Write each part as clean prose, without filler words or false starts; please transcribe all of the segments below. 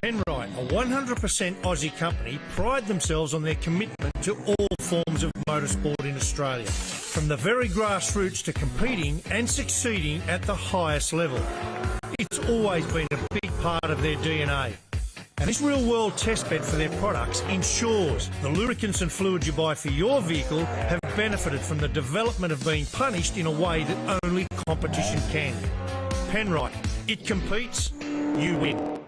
Penrite, a 100% Aussie company, pride themselves on their commitment to all forms of motorsport in Australia, from the very grassroots to competing and succeeding at the highest level. It's always been a big part of their DNA. And this real-world testbed for their products ensures the lubricants and fluids you buy for your vehicle have benefited from the development of being punished in a way that only competition can. Penrite, it competes, you win.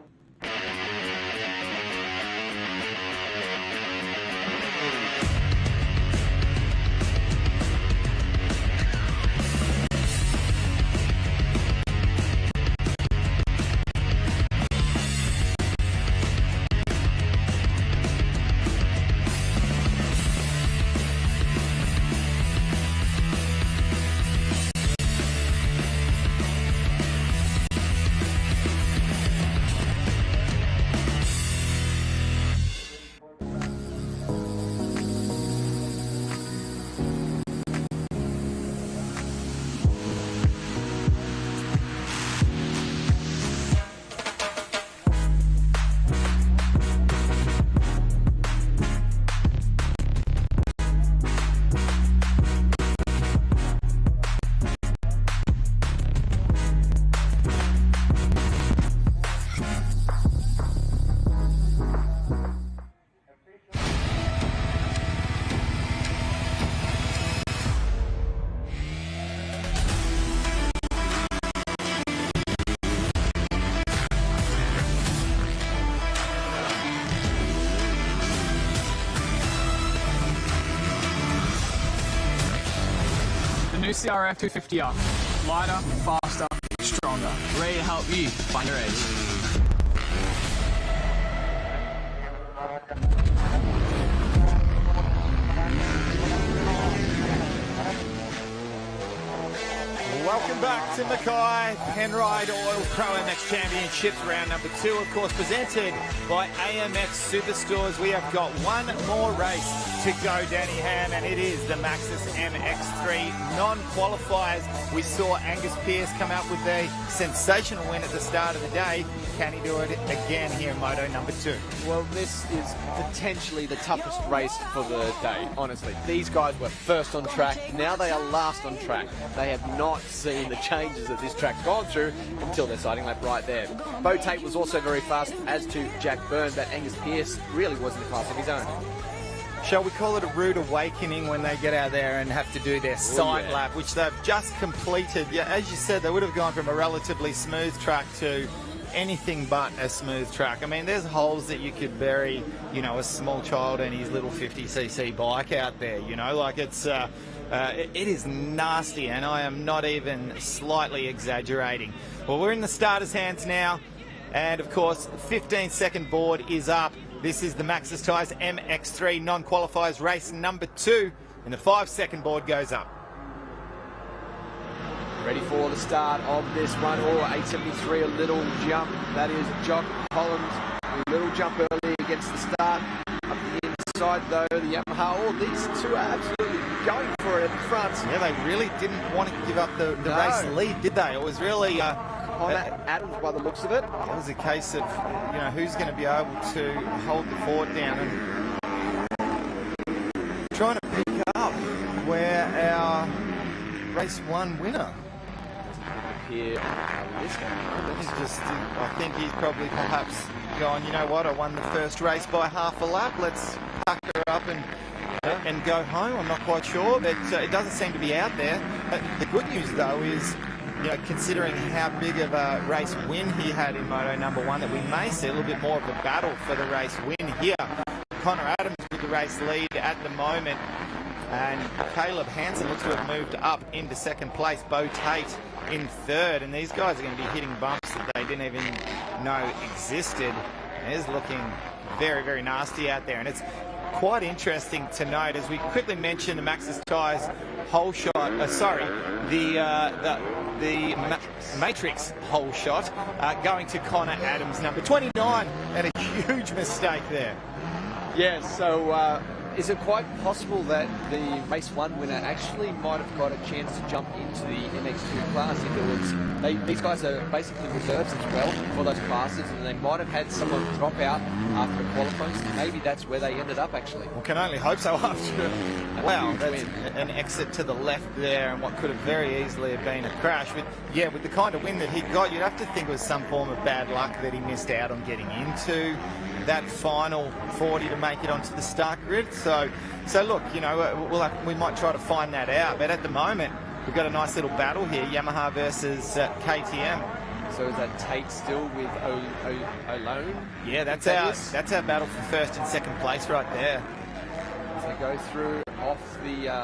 New CRF 250R. Lighter, faster, stronger. Ready to help you find your edge. Welcome back to Mackay, Penrite ProMX Championships, round number 2, of course, presented by AMX Superstores. We have got one more race to go, Danny Ham, and it is the Maxxis MX3 non-qualifiers. We saw Angus Pearce come out with a sensational win at the start of the day. Can he do it again here in Moto number 2? Well, this is potentially the toughest race for the day, honestly. These guys were first on track, now they are last on track. They have not seen the changes that this track's gone through until their sighting lap right there. Bo Tate was also very fast, as to Jack Byrne, but Angus Pearce really was in a class of his own. Shall we call it a rude awakening when they get out there and have to do their sight lap, which they've just completed? Yeah, as you said, they would have gone from a relatively smooth track to anything but a smooth track. I mean, there's holes that you could bury, you know, a small child and his little 50cc bike out there, you know, like it's... it is nasty, and I am not even slightly exaggerating. Well, we're in the starter's hands now, and of course, 15-second board is up. This is the Maxxis Tyres MX3 non-qualifiers race number 2, and the 5-second board goes up. Ready for the start of this one. Oh, 873, a little jump. That is Jock Collins. A little jump early against the start. Up the inside, though, the Yamaha. Oh, these two are absolutely going for it at the front. Yeah, they really didn't want to give up the race lead, did they? It was really... Connor Adams, by the looks of it. It was a case of, you know, who's going to be able to hold the fort down and trying to pick up where our race 1 winner. Here, I think he's probably perhaps gone, you know what, I won the first race by half a lap, let's pack her up and go home. I'm not quite sure, but it doesn't seem to be out there. The good news, though, is, you know, considering how big of a race win he had in Moto number 1, that we may see a little bit more of a battle for the race win here. Connor Adams with the race lead at the moment, and Caleb Hansen looks to have moved up into second place. Bo Tate in third, and these guys are going to be hitting bumps that they didn't even know existed. It is looking very, very nasty out there, and it's quite interesting to note, as we quickly mentioned, the Maxxis Tyres hole shot, the Matrix hole shot going to Connor Adams, number 29, and a huge mistake there. Yeah, so Is it quite possible that the race 1 winner actually might have got a chance to jump into the MX2 class if there was... These guys are basically reserves as well for those classes, and they might have had someone drop out after the qualifying. So maybe that's where they ended up, actually. Well, can only hope so after... Wow, that's an exit to the left there, and what could have very easily have been a crash. With the kind of win that he got, you'd have to think it was some form of bad luck that he missed out on getting into that final 40 to make it onto the start grid. So look, you know, we might try to find that out. But at the moment, we've got a nice little battle here, Yamaha versus KTM. So is that Tate still with Olone? Yeah, that's our battle for first and second place right there. So they go through off the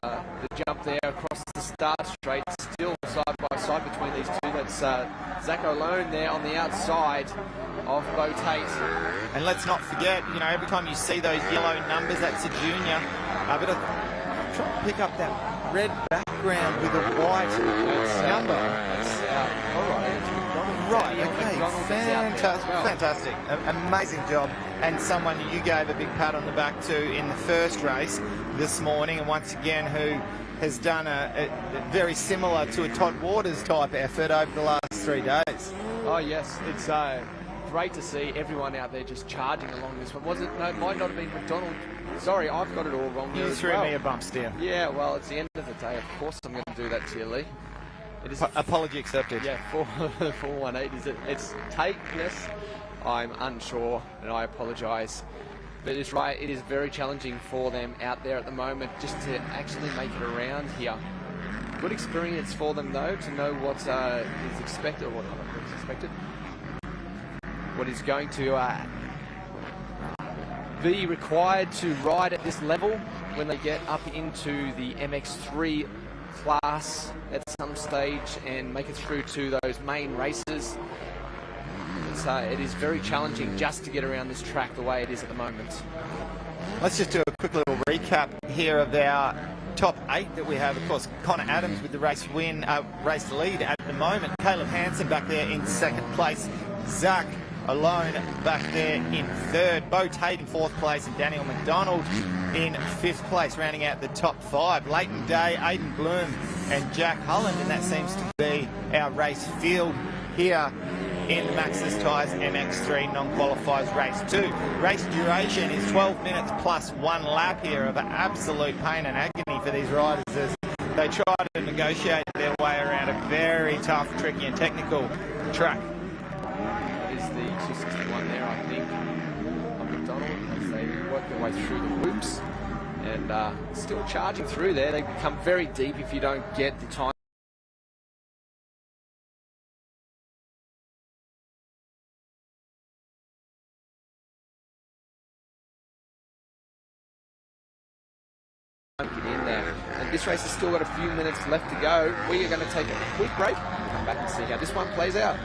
jump there across the start straight, still side by side between these two. That's Zach Olone there on the outside of Bo Tate. And let's not forget, you know, every time you see those yellow numbers, that's a junior. But try and pick up that red background with a white number. Right, okay, fantastic. Amazing job. And someone you gave a big pat on the back to in the first race this morning, and once again who has done a very similar to a Todd Waters type effort over the last 3 days. Oh yes, it's great to see everyone out there just charging along this one. No, it might not have been McDonald. Sorry, I've got it all wrong here. You threw me a bump steer. Yeah, well, it's the end of the day. Of course I'm going to do that to you, Lee. It is apology accepted. Yeah, 418. It's Tate, yes. I'm unsure, and I apologise. But it's right, it is very challenging for them out there at the moment just to actually make it around here. Good experience for them, though, to know what is expected, or what is expected. What is going to be required to ride at this level when they get up into the MX3 class at some stage and make it through to those main races. It is very challenging just to get around this track the way it is at the moment. Let's just do a quick little recap here of our top 8 that we have. Of course, Connor Adams with the race lead at the moment. Caleb Hansen back there in second place. Zach Olone back there in third. Bo Tate in fourth place, and Daniel McDonald in fifth place, rounding out the top 5. Leighton Day, Aidan Bloom and Jack Holland, and that seems to be our race field here in the Maxxis Tyres MX3 non-qualifiers race 2. Race duration is 12 minutes plus 1 lap here of an absolute pain and agony for these riders as they try to negotiate their way around a very tough, tricky and technical track. That is the 261 there, I think, of McDonald as they work their way through the loops and still charging through there. They become very deep if you don't get the time. In there. And this race has still got a few minutes left to go. We are going to take a quick break and come back and see how this one plays out.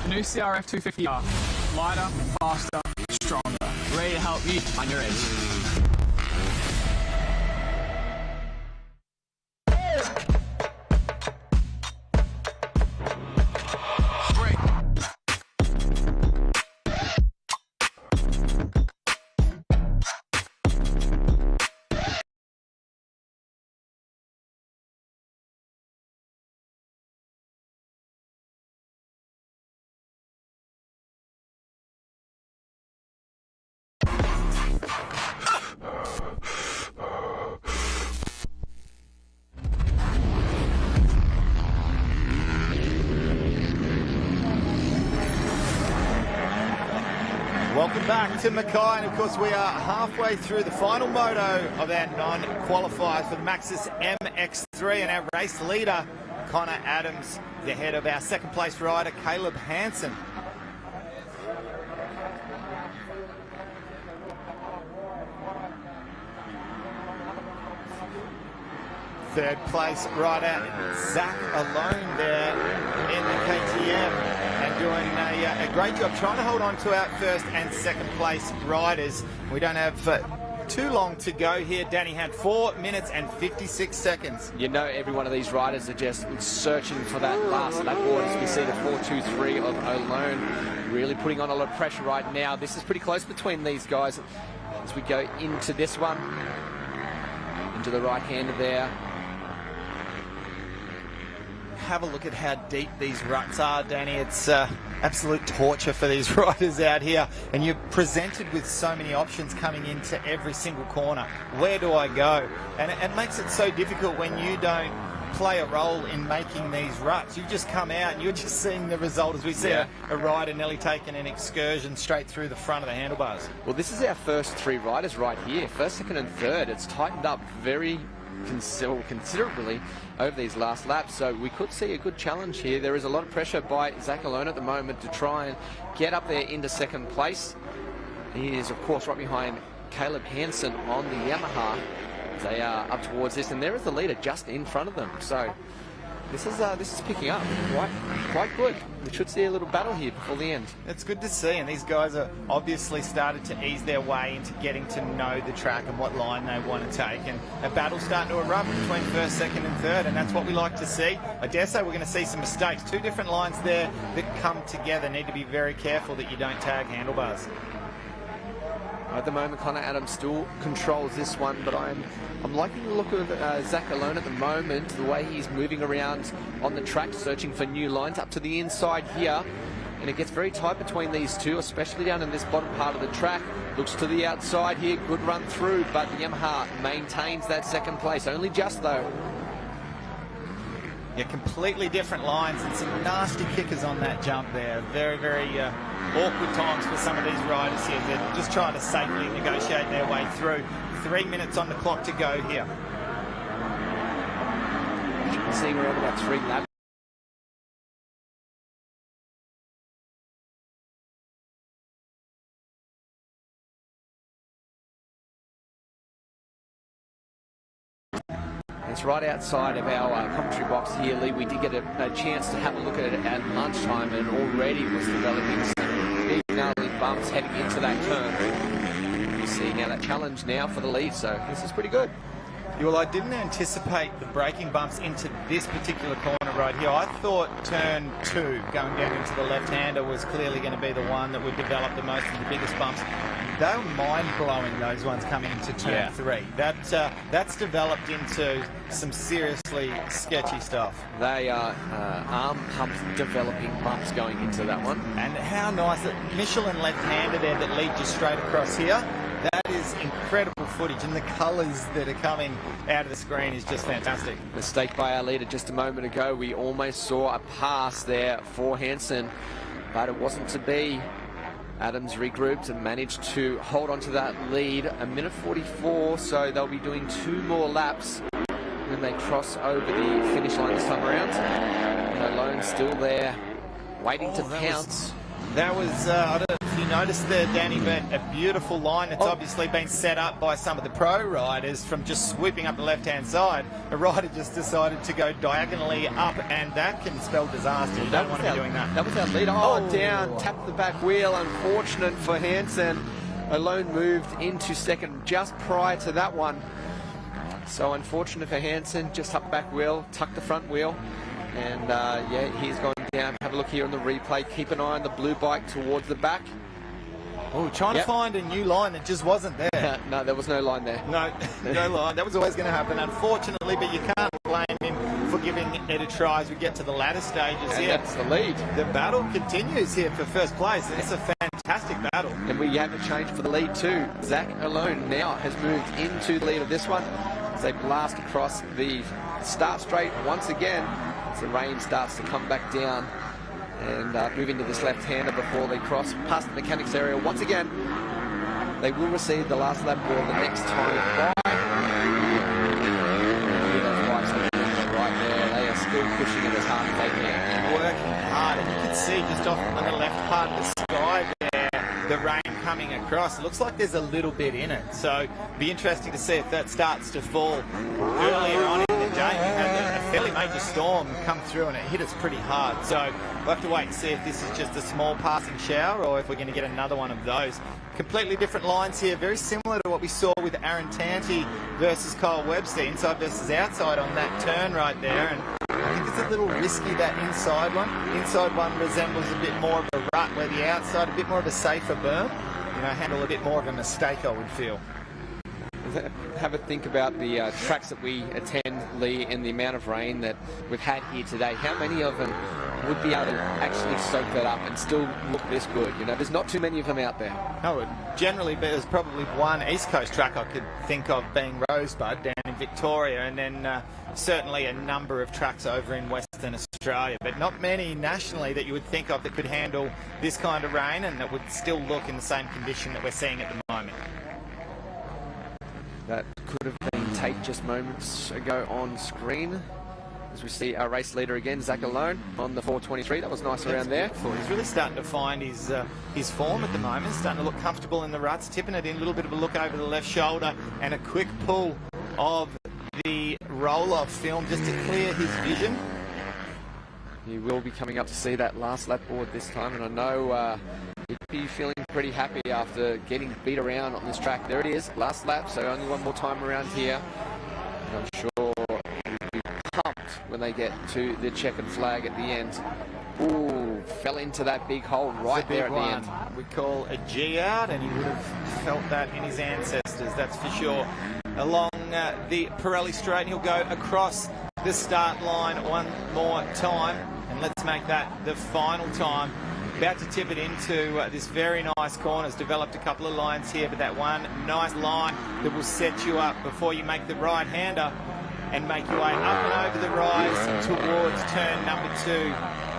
New CRF 250R. Lighter, faster, stronger. Ready to help you on your edge. Welcome back to Mackay, and of course we are halfway through the final moto of our non-qualifiers for the Maxxis MX3, and our race leader, Connor Adams, is ahead of our second place rider, Caleb Hansen. Third place rider, Zach alone there in the KTM, and doing a great job trying to hold on to our first and second place riders. We don't have too long to go here. Danny had 4 minutes and 56 seconds. You know, every one of these riders are just searching for that last lap board. As we see the 4.23 of Alone really putting on a lot of pressure right now. This is pretty close between these guys as we go into this one. Into the right-hander there. Have a look at how deep these ruts are, Danny. It's absolute torture for these riders out here, and you're presented with so many options coming into every single corner. Where do I go? And it makes it so difficult when you don't play a role in making these ruts. You just come out and you're just seeing the result as we see a rider nearly taking an excursion straight through the front of the handlebars. Well, this is our first three riders right here. First, second and third. It's tightened up very considerably over these last laps, so we could see a good challenge here. There is a lot of pressure by Zach Alone at the moment to try and get up there into second place. He is, of course, right behind Caleb Hansen on the Yamaha. They are up towards this, and there is the leader just in front of them. So this is picking up quite good. We should see a little battle here before the end. It's good to see, and these guys are obviously started to ease their way into getting to know the track and what line they want to take, and a battle starting to erupt between first, second and third, and that's what we like to see. I dare say we're going to see some mistakes. Two different lines there that come together. Need to be very careful that you don't tag handlebars. At the moment, Connor Adams still controls this one, but I'm liking the look of Zach Alone at the moment, the way he's moving around on the track, searching for new lines up to the inside here. And it gets very tight between these two, especially down in this bottom part of the track. Looks to the outside here, good run through, but the Yamaha maintains that second place, only just though. Yeah, completely different lines and some nasty kickers on that jump there. Very, very awkward times for some of these riders here. They're just trying to safely negotiate their way through. 3 minutes on the clock to go here. Seeing around about 3 laps. It's right outside of our commentary box here, Lee. We did get a chance to have a look at it at lunchtime, and already was developing some big gnarly bumps heading into that turn. You see now that challenge now for the lead, so this is pretty good. Yeah, well, I didn't anticipate the braking bumps into this particular corner right here. I thought turn 2, going down into the left-hander, was clearly going to be the one that would develop the most of the biggest bumps. They were mind-blowing, those ones coming into turn 3. That's developed into some seriously sketchy stuff. They are arm pump developing bumps going into that one. And how nice that Michelin left-hander there that leads you straight across here. That is incredible footage, and the colours that are coming out of the screen is just fantastic. Mistake by our leader just a moment ago. We almost saw a pass there for Hansen, but it wasn't to be. Adams regrouped and managed to hold on to that lead. 1:44, so they'll be doing 2 more laps when they cross over the finish line this time around. And Alone still there, waiting to pounce. That was, I don't know if you noticed there, Danny, but a beautiful line that's obviously been set up by some of the pro riders from just swooping up the left-hand side. The rider just decided to go diagonally up, and that can spell disaster. You don't want to be doing that. That was our leader. Oh, down, tapped the back wheel. Unfortunate for Hansen. Alone moved into second just prior to that one. So unfortunate for Hansen, just up the back wheel, tucked the front wheel. And yeah, he's gone down. Have a look here on the replay. Keep an eye on the blue bike towards the back. Oh, trying to find a new line that just wasn't there. No, there was no line there. No, no line. That was always going to happen, unfortunately, but you can't blame him for giving it a try as we get to the latter stages and here. That's the lead. The battle continues here for first place. It's a fantastic battle. And we have a change for the lead too. Zach Alone now has moved into the lead of this one as they blast across the start straight once again. As the rain starts to come back down and move into this left-hander before they cross past the mechanics area. Once again, they will receive the last lap ball the next time by. Right there, they are still pushing it as hard as they can. Working hard, and you can see just off on the left part of the sky there, the rain coming across. It looks like there's a little bit in it, so it'll be interesting to see if that starts to fall earlier on in the day. We had a fairly major storm come through and it hit us pretty hard, so we'll have to wait and see if this is just a small passing shower or if we're going to get another one of those. Completely different lines here, very similar to what we saw with Aaron Tanti versus Kyle Webster, inside versus outside on that turn right there. And I think it's a little risky, that inside one. Inside one resembles a bit more of a rut, where the outside a bit more of a safer berm. You know, handle a bit more of a mistake, I would feel. Have a think about the tracks that we attend, Lee, and the amount of rain that we've had here today. How many of them would be able to actually soak that up and still look this good? You know, there's not too many of them out there. No, generally there's probably one East Coast track I could think of being Rosebud down in Victoria, and then certainly a number of tracks over in Western Australia, but not many nationally that you would think of that could handle this kind of rain and that would still look in the same condition that we're seeing at the moment. That could have been Tate just moments ago on screen. As we see our race leader again, Zach Alone, on the 423. That was nice around there. He's really starting to find his form at the moment. Starting to look comfortable in the ruts, tipping it in, a little bit of a look over the left shoulder, and a quick pull of the roll-off film just to clear his vision. He will be coming up to see that last lap board this time, and I know he'd be feeling pretty happy after getting beat around on this track. There it is, last lap, so only one more time around here. And I'm sure he'll be pumped when they get to the checkered flag at the end. Ooh, fell into that big hole right there at the end. We call a G out, and he would have felt that in his ancestors, that's for sure. Along the Pirelli straight, and he'll go across the start line one more time, and let's make that the final time. About to tip it into this very nice corner. Has developed a couple of lines here, but that one nice line that will set you up before you make the right-hander and make your way up and over the rise towards turn number 2.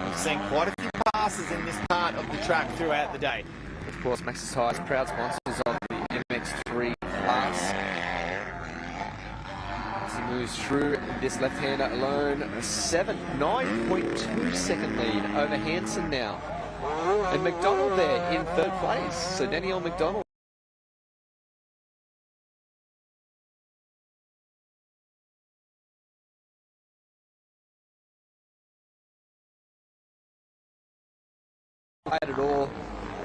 We've seen quite a few passes in this part of the track throughout the day. Of course, Max's Tyres, proud sponsors of the MX3 class. As he moves through this left-hander alone, a 9.2 second lead over Hansen now. And McDonald there in third place. So Danielle McDonald. At all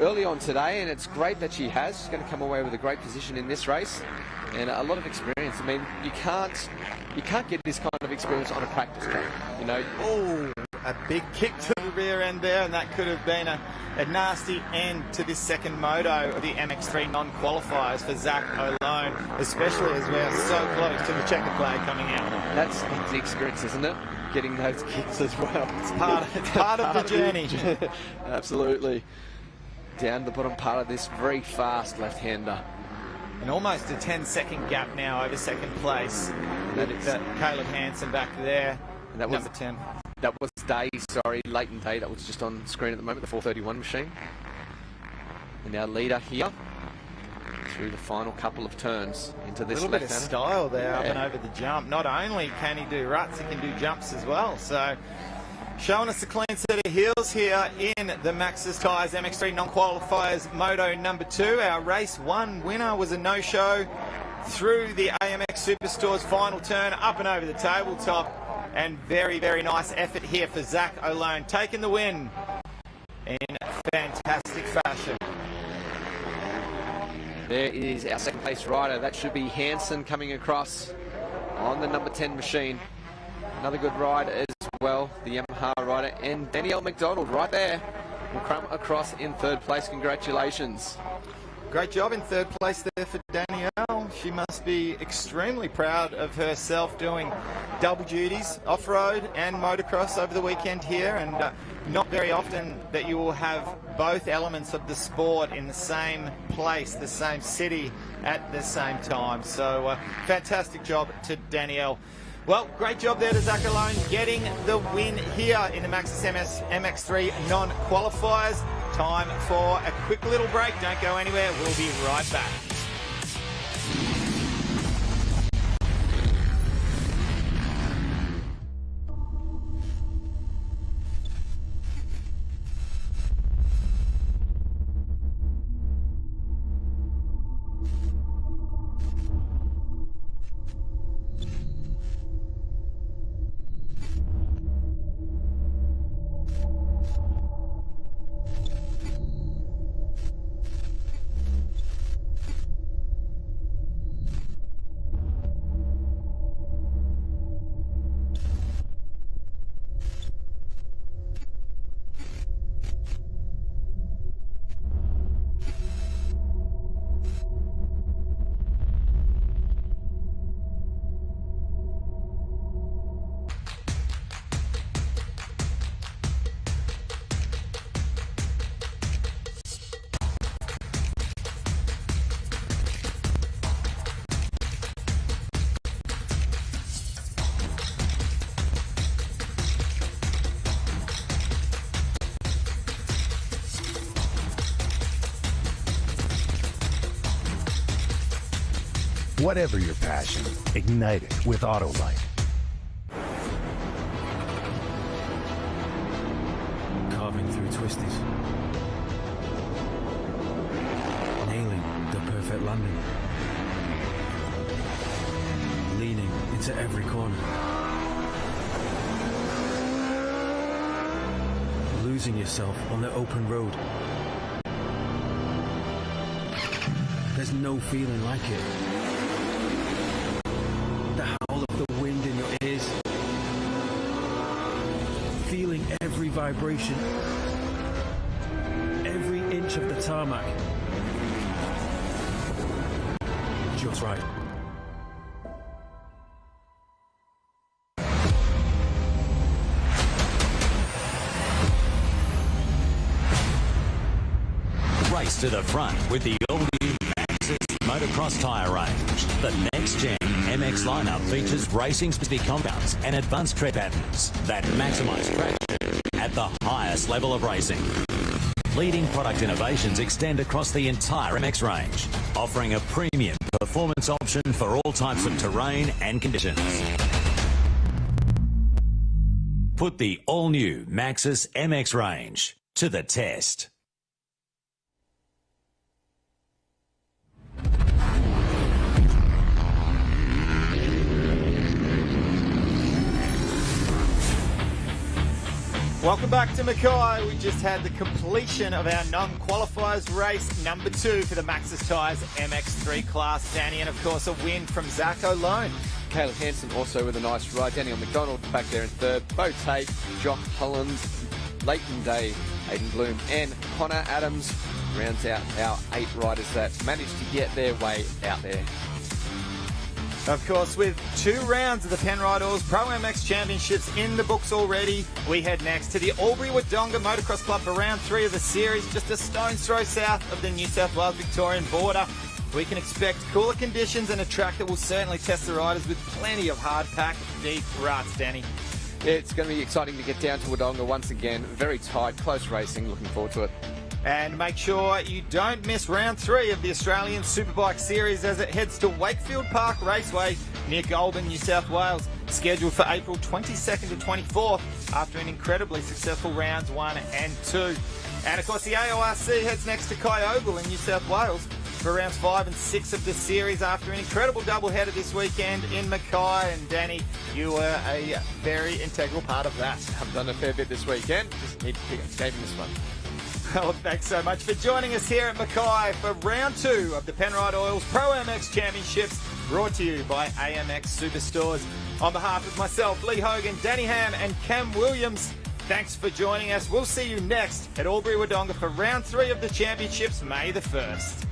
early on today, and it's great that she has. She's going to come away with a great position in this race and a lot of experience. I mean, you can't get this kind of experience on a practice track, you know. Oh, a big kick to the rear end there, and that could have been a nasty end to this second moto of the MX3 non-qualifiers for Zach Alone, especially as we're so close to the checkered flag coming out. That's the experience, isn't it? Getting those kicks as well. It's part of the journey. Absolutely. Down the bottom part of this very fast left-hander. And almost a 10-second gap now over second place. That Caleb Hansen back there. And that number 10. That was Leighton Day. That was just on screen at the moment, the 431 machine. And our leader here through the final couple of turns into this left-hander. A little bit of style there up and over the jump. Not only can he do ruts, he can do jumps as well. So showing us a clean set of heels here in the Max's Tyres MX3 non-qualifiers Moto number 2. Our race 1 winner was a no-show through the AMX Superstores final turn up and over the tabletop. And very, very nice effort here for Zach Alone, taking the win in fantastic fashion. There is our second place rider. That should be Hansen coming across on the number 10 machine. Another good ride as well, the Yamaha rider. And Danielle McDonald right there will come across in third place. Congratulations. Great job in third place there for Danielle. She must be extremely proud of herself doing double duties, off-road and motocross over the weekend here, and not very often that you will have both elements of the sport in the same place, the same city at the same time. So fantastic job to Danielle. Well, great job there to Zach Alone getting the win here in the Maxxis MX3 non-qualifiers. Time for a quick little break. Don't go anywhere. We'll be right back. Whatever your passion, ignite it with Autolite. Carving through twisties. Nailing the perfect landing. Leaning into every corner. Losing yourself on the open road. There's no feeling like it. The howl of the wind in your ears. Feeling every vibration. Every inch of the tarmac. Just right. Race to the front with the all-new Maxxis motocross tyre range. The next-gen MX lineup features racing-specific compounds and advanced tread patterns that maximise traction at the highest level of racing. Leading product innovations extend across the entire MX range, offering a premium performance option for all types of terrain and conditions. Put the all-new Maxxis MX range to the test. Welcome back to Mackay. We just had the completion of our non-qualifiers race number 2 for the Maxxis Tyres MX3 class. Danny, and of course a win from Zach Alone. Caleb Hansen also with a nice ride. Daniel McDonald back there in third. Bo Tate, Jock Holland, Leighton Day, Aidan Bloom and Connor Adams rounds out our 8 riders that managed to get their way out there. Of course, with 2 rounds of the Penrite ProMX Championships in the books already, we head next to the Albury-Wodonga Motocross Club for round 3 of the series, just a stone's throw south of the New South Wales-Victorian border. We can expect cooler conditions and a track that will certainly test the riders with plenty of hard-packed, deep ruts, Danny. It's going to be exciting to get down to Wodonga once again. Very tight, close racing. Looking forward to it. And make sure you don't miss round 3 of the Australian Superbike Series as it heads to Wakefield Park Raceway near Goulburn, New South Wales, scheduled for April 22nd to 24th after an incredibly successful rounds 1 and 2. And of course the AORC heads next to Kyogle in New South Wales for rounds 5 and 6 of the series after an incredible doubleheader this weekend in Mackay. And Danny, you were a very integral part of that. I've done a fair bit this weekend. Just need to pick up game this one. Well, thanks so much for joining us here at Mackay for round 2 of the Penrite ProMX Championships, brought to you by AMX Superstores. On behalf of myself, Lee Hogan, Danny Ham and Cam Williams, thanks for joining us. We'll see you next at Albury-Wodonga for round 3 of the championships, May the 1st.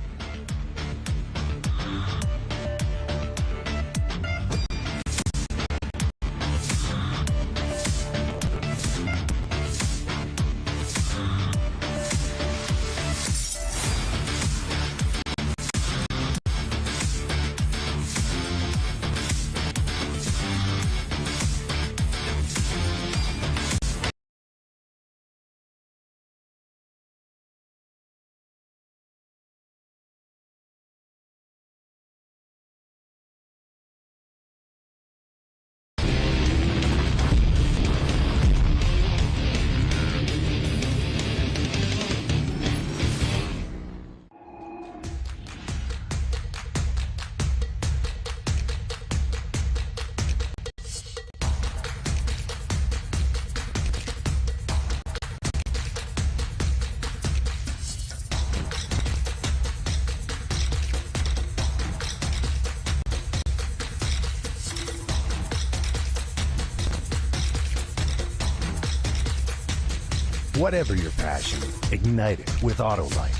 Whatever your passion, ignite it with Autolite.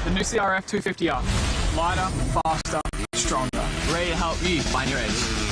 The new CRF 250R. Lighter, faster, stronger. Ready to help you find your edge.